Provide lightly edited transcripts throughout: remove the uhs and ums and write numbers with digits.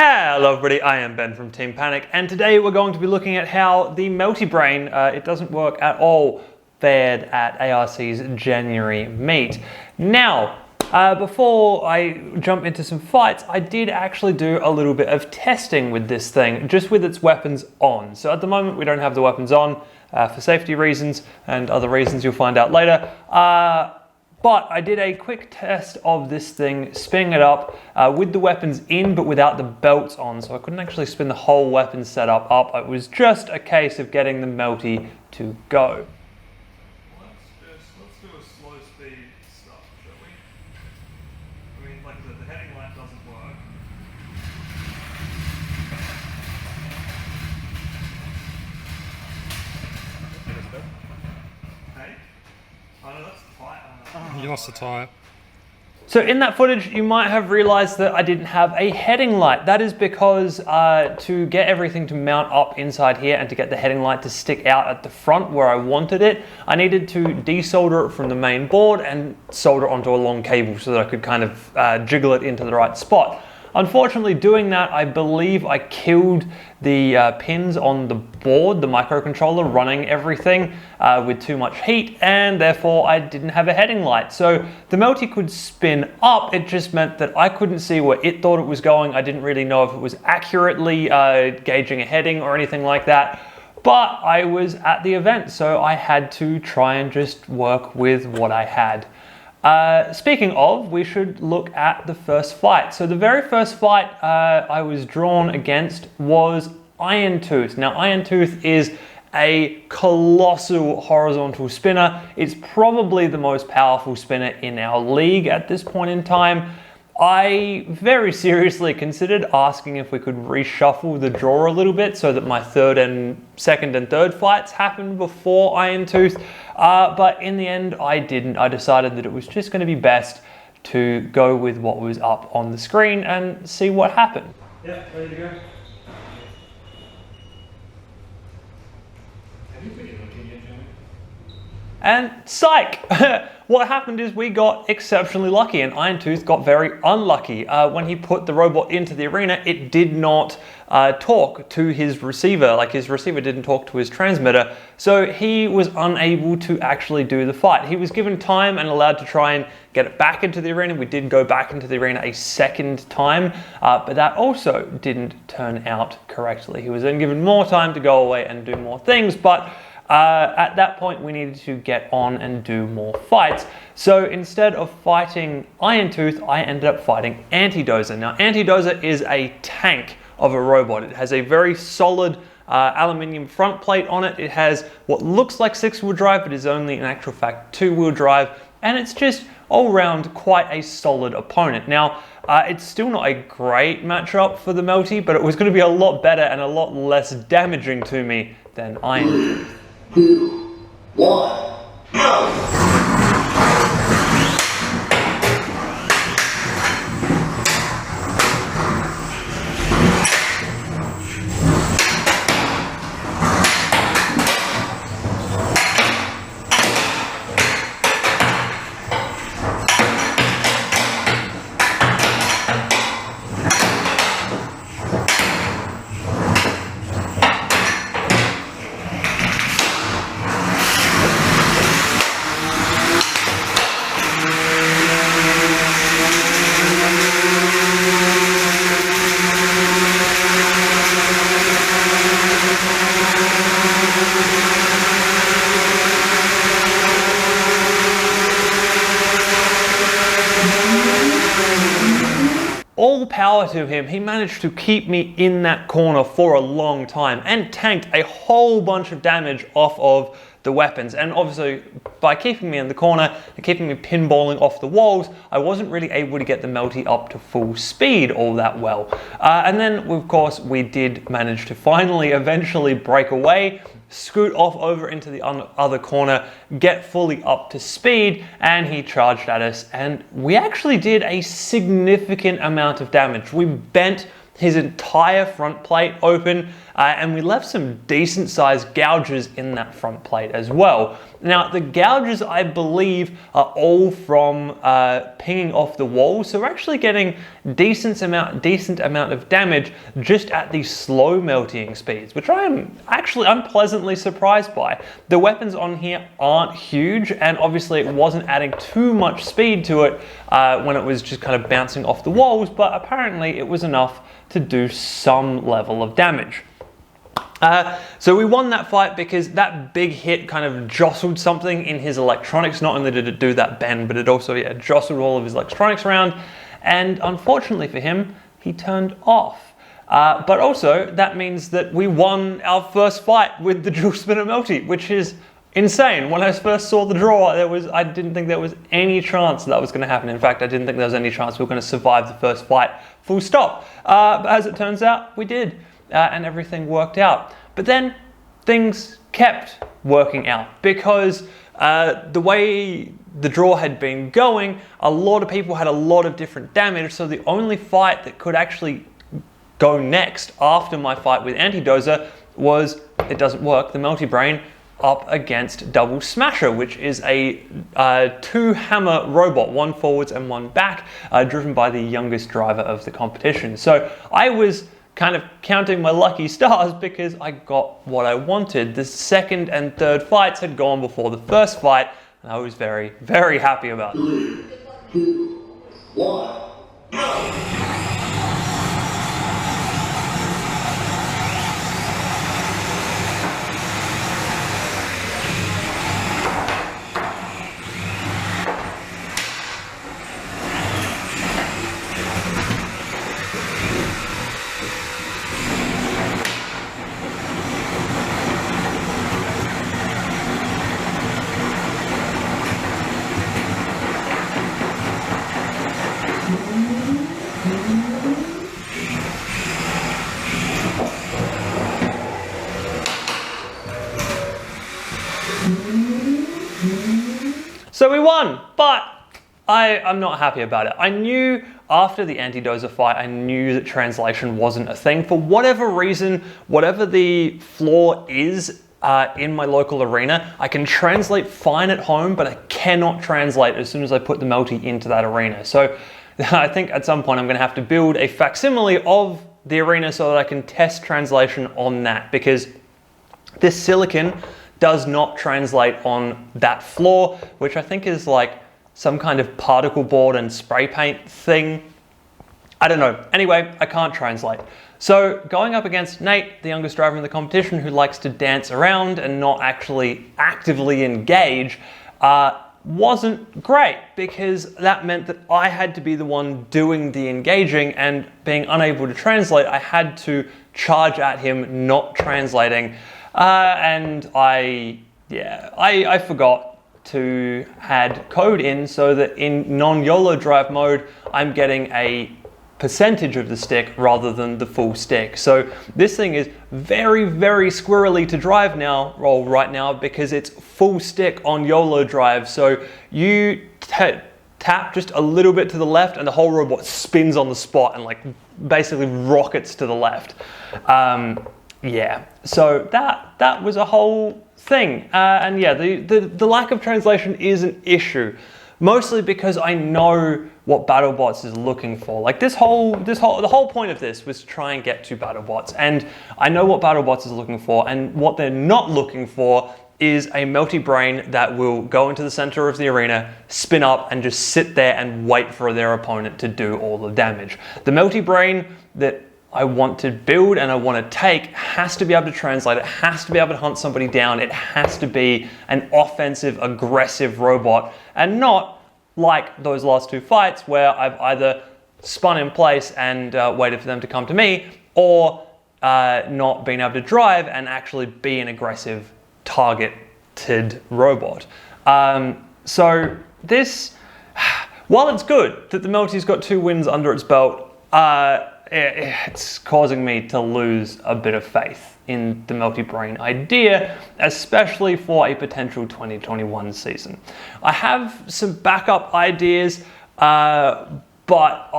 Hello everybody, I am Ben from Team Panic, and today we're going to be looking at how the Melty Brain, it doesn't work at all, fared at ARC's January meet. Now, before I jump into some fights, I did actually do a little bit of testing with this thing, just with its weapons on. So at the moment we don't have the weapons on for safety reasons and other reasons you'll find out later. But I did a quick test of this thing, spinning it up with the weapons in but without the belts on, so I couldn't actually spin the whole weapon setup up. It was just a case of getting the Melty to go. Let's do a slow speed stuff, shall we? I mean, like the heading light doesn't work. Hey? Oh no, that's tight. You lost the tyre. So in that footage, you might have realized that I didn't have a heading light. That is because to get everything to mount up inside here and to get the heading light to stick out at the front where I wanted it, I needed to desolder it from the main board and solder onto a long cable so that I could kind of jiggle it into the right spot. Unfortunately, doing that, I believe I killed the pins on the board, the microcontroller running everything with too much heat, and therefore I didn't have a heading light. So the Melty could spin up, it just meant that I couldn't see where it thought it was going. I didn't really know if it was accurately gauging a heading or anything like that. But I was at the event, so I had to try and just work with what I had. Speaking of, we should look at the first fight. So the very first fight I was drawn against was Iron Tooth. Now Iron Tooth is a colossal horizontal spinner. It's probably the most powerful spinner in our league at this point in time. I very seriously considered asking if we could reshuffle the draw a little bit so that my second and third fights happened before Iron Tooth, but in the end I didn't. I decided that it was just going to be best to go with what was up on the screen and see what happened. Yeah, ready to go. Have you been looking yet, Johnny? And psych! What happened is we got exceptionally lucky and Iron Tooth got very unlucky. When he put the robot into the arena, it did not talk to his receiver, like his receiver didn't talk to his transmitter, so he was unable to actually do the fight. He was given time and allowed to try and get it back into the arena. We did go back into the arena a second time, but that also didn't turn out correctly. He was then given more time to go away and do more things, but at that point we needed to get on and do more fights. So instead of fighting Iron Tooth, I ended up fighting Anti Dozer. Now Anti Dozer is a tank of a robot. It has a very solid aluminium front plate on it. It has what looks like 6-wheel drive, but is only in actual fact 2-wheel drive. And it's just all around quite a solid opponent. Now, it's still not a great matchup for the Melty, but it was going to be a lot better and a lot less damaging to me than Iron Tooth. 2, 1, go! All power to him, he managed to keep me in that corner for a long time and tanked a whole bunch of damage off of the weapons. And obviously by keeping me in the corner and keeping me pinballing off the walls, I wasn't really able to get the Melty up to full speed all that well. And then of course we did manage to finally eventually break away, scoot off over into the other corner, get fully up to speed, and he charged at us, and we actually did a significant amount of damage. We bent his entire front plate open, and we left some decent sized gouges in that front plate as well. Now, the gouges, I believe, are all from pinging off the wall, so we're actually getting decent amount of damage just at the slow melting speeds, which I'm pleasantly surprised by. The weapons on here aren't huge, and obviously it wasn't adding too much speed to it when it was just kind of bouncing off the walls, but apparently it was enough to do some level of damage. So we won that fight because that big hit kind of jostled something in his electronics. Not only did it do that bend, but it also jostled all of his electronics around. And unfortunately for him, he turned off. But also, that means that we won our first fight with the dual spinner melty, which is insane. When I first saw the draw, I didn't think there was any chance that was going to happen. In fact, I didn't think there was any chance we were going to survive the first fight full stop. But as it turns out, we did. And everything worked out. But then things kept working out because the way the draw had been going, a lot of people had a lot of different damage. So the only fight that could actually go next after my fight with Anti Dozer was, it doesn't work, the Melty Brain up against Double Smasher, which is a two-hammer robot, one forwards and one back, driven by the youngest driver of the competition. So I was kind of counting my lucky stars because I got what I wanted. The second and third fights had gone before the first fight, and I was very, very happy about it. 3, 2, 1, go! So we won, but I'm not happy about it. I knew after the Anti Dozer fight, I knew that translation wasn't a thing. For whatever reason, whatever the flaw is in my local arena, I can translate fine at home, but I cannot translate as soon as I put the melty into that arena. So I think at some point I'm going to have to build a facsimile of the arena so that I can test translation on that, because this silicon does not translate on that floor, which I think is like some kind of particle board and spray paint thing. I don't know. Anyway, I can't translate. So going up against Nate, the youngest driver in the competition, who likes to dance around and not actually actively engage, wasn't great, because that meant that I had to be the one doing the engaging, and being unable to translate, I had to charge at him not translating. And I forgot to add code in so that in non-YOLO drive mode, I'm getting a percentage of the stick rather than the full stick. So this thing is very, very squirrely to drive now, right now, because it's full stick on YOLO drive. So you tap just a little bit to the left and the whole robot spins on the spot and like basically rockets to the left. Yeah, so that was a whole thing. And yeah, the lack of translation is an issue, mostly because I know what BattleBots is looking for. Like the whole point of this was to try and get to BattleBots, and I know what BattleBots is looking for, and what they're not looking for is a melty brain that will go into the center of the arena, spin up, and just sit there and wait for their opponent to do all the damage. The melty brain that I want to build and I want to take has to be able to translate, it has to be able to hunt somebody down, it has to be an offensive, aggressive robot, and not like those last two fights where I've either spun in place and waited for them to come to me, or not being able to drive and actually be an aggressive, targeted robot. So this, while it's good that the melty's got 2 wins under its belt, it's causing me to lose a bit of faith in the melty brain idea, especially for a potential 2021 season. I have some backup ideas, but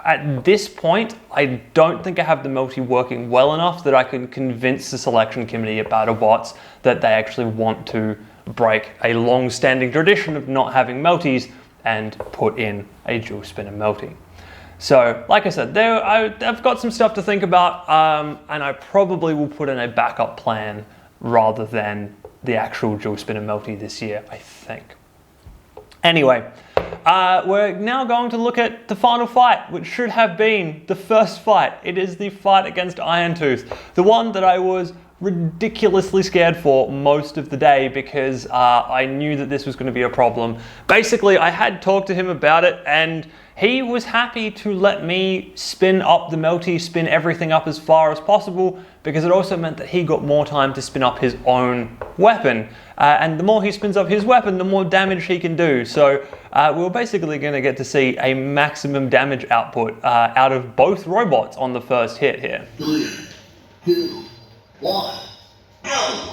at this point, I don't think I have the melty working well enough that I can convince the selection committee at BattleBots that they actually want to break a long-standing tradition of not having melties and put in a dual spinner melty. So, like I said, I've got some stuff to think about, and I probably will put in a backup plan rather than the actual dual spinner melty this year, I think. Anyway, we're now going to look at the final fight, which should have been the first fight. It is the fight against Irontooth, the one that I was ridiculously scared for most of the day because I knew that this was going to be a problem. Basically, I had talked to him about it, and he was happy to let me spin up the melty, spin everything up as far as possible, because it also meant that he got more time to spin up his own weapon. And the more he spins up his weapon, the more damage he can do. So we're basically going to get to see a maximum damage output out of both robots on the first hit here. 3, 2, 1, go!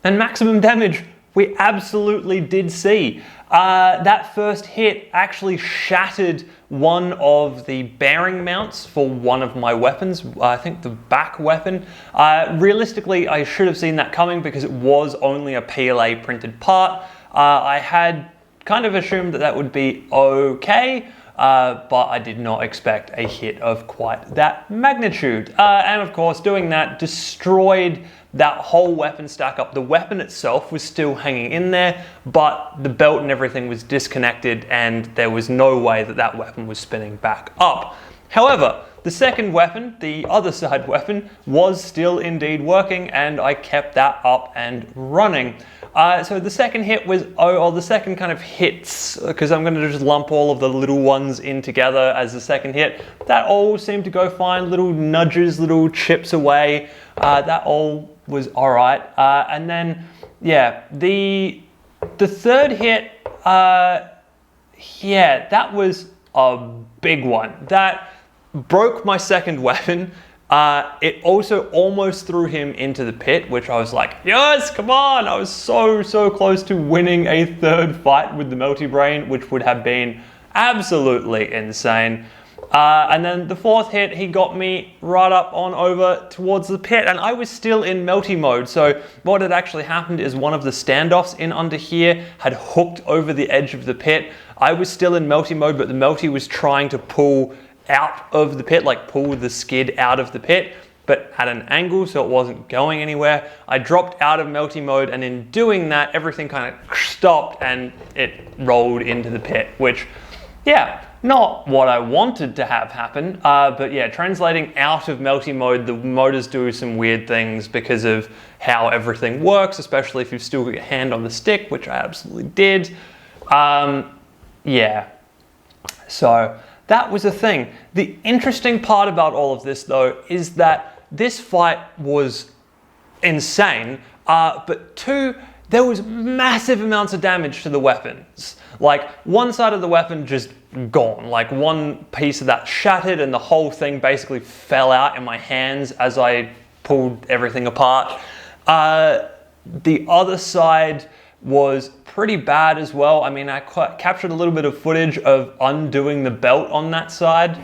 And maximum damage, we absolutely did see. That first hit actually shattered one of the bearing mounts for one of my weapons, I think the back weapon. Realistically, I should have seen that coming because it was only a PLA printed part. I had kind of assumed that that would be okay, but I did not expect a hit of quite that magnitude. And of course, doing that destroyed that whole weapon stack up. The weapon itself was still hanging in there, but the belt and everything was disconnected, and there was no way that that weapon was spinning back up. However, the second weapon, the other side weapon, was still indeed working, and I kept that up and running. So the second hit was, or the second kind of hits, because I'm going to just lump all of the little ones in together as the second hit, that all seemed to go fine, little nudges, little chips away, that all was alright. And then, yeah, the third hit, yeah, that was a big one. That broke my second weapon. It also almost threw him into the pit, which I was like, yes, come on. I was so close to winning a third fight with the Melty Brain, which would have been absolutely insane. And then the fourth hit, he got me right up on over towards the pit, and I was still in melty mode. So what had actually happened is one of the standoffs in under here had hooked over the edge of the pit. I was still in melty mode, but the melty was trying to pull out of the pit, like pull the skid out of the pit, but at an angle, so it wasn't going anywhere. I dropped out of melty mode, and in doing that, everything kind of stopped and it rolled into the pit, which, yeah, not what I wanted to have happen, but yeah, translating out of melty mode, the motors do some weird things because of how everything works, especially if you've still got your hand on the stick, which I absolutely did. Yeah, so that was a thing. The interesting part about all of this, though, is that this fight was insane, but two, there was massive amounts of damage to the weapons. Like, one side of the weapon just gone. Like, one piece of that shattered and the whole thing basically fell out in my hands as I pulled everything apart. The other side was pretty bad as well. I mean, I captured a little bit of footage of undoing the belt on that side.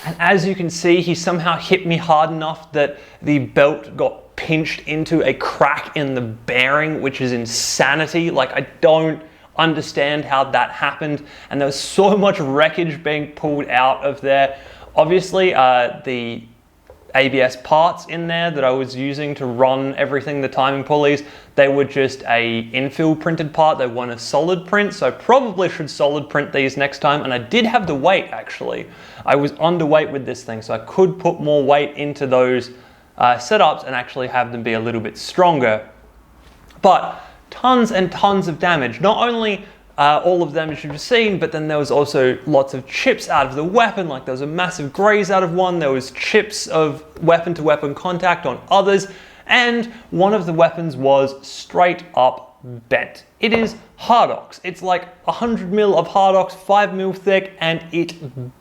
And as you can see, he somehow hit me hard enough that the belt got pinched into a crack in the bearing, which is insanity. Like, I don't understand how that happened. And there was so much wreckage being pulled out of there. Obviously, the ABS parts in there that I was using to run everything, the timing pulleys, they were just a infill printed part. They weren't a solid print, so I probably should solid print these next time. And I did have the weight, actually. I was underweight with this thing, so I could put more weight into those setups and actually have them be a little bit stronger. But tons and tons of damage. Not only all of them as you've seen, but then there was also lots of chips out of the weapon. Like, there was a massive graze out of one, there was chips of weapon to weapon contact on others, and one of the weapons was straight up bent. It is Hardox. It's like 100 mil of Hardox, 5 mil thick, and it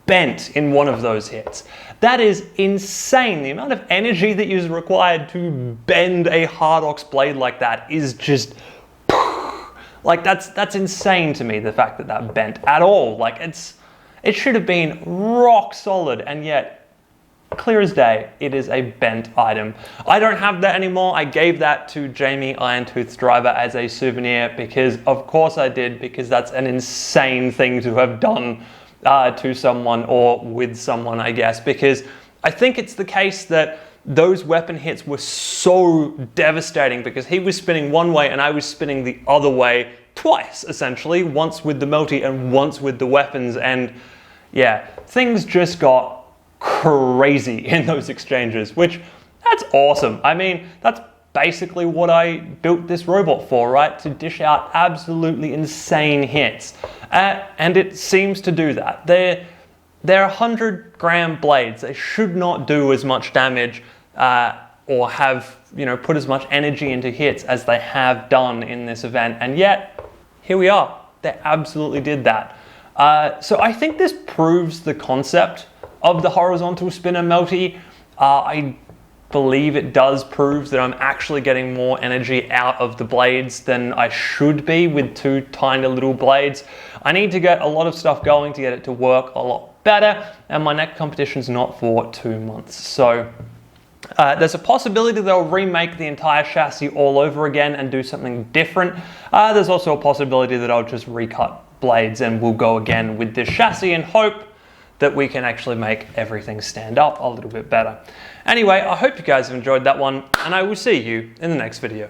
bent in one of those hits. That is insane. The amount of energy that is required to bend a Hardox blade like that is just, like, that's insane to me, the fact that that bent at all. Like, it should have been rock solid, and yet, clear as day, it is a bent item. I don't have that anymore. I gave that to Jamie Irontooth's driver as a souvenir because, of course I did, because that's an insane thing to have done to someone, or with someone, I guess, because I think it's the case that those weapon hits were so devastating because he was spinning one way and I was spinning the other way twice, essentially, once with the melty and once with the weapons. And yeah, things just got crazy in those exchanges, which, that's awesome. I mean, that's basically what I built this robot for, right? To dish out absolutely insane hits. And it seems to do that. They're 100-gram blades. They should not do as much damage or have, put as much energy into hits as they have done in this event. And yet, here we are. They absolutely did that. So I think this proves the concept of the horizontal spinner melty. I believe it does prove that I'm actually getting more energy out of the blades than I should be with two tiny little blades. I need to get a lot of stuff going to get it to work a lot better, and my next competition's not for 2 months. So there's a possibility they'll remake the entire chassis all over again and do something different. There's also a possibility that I'll just recut blades and we'll go again with this chassis and hope that we can actually make everything stand up a little bit better. Anyway, I hope you guys have enjoyed that one, and I will see you in the next video.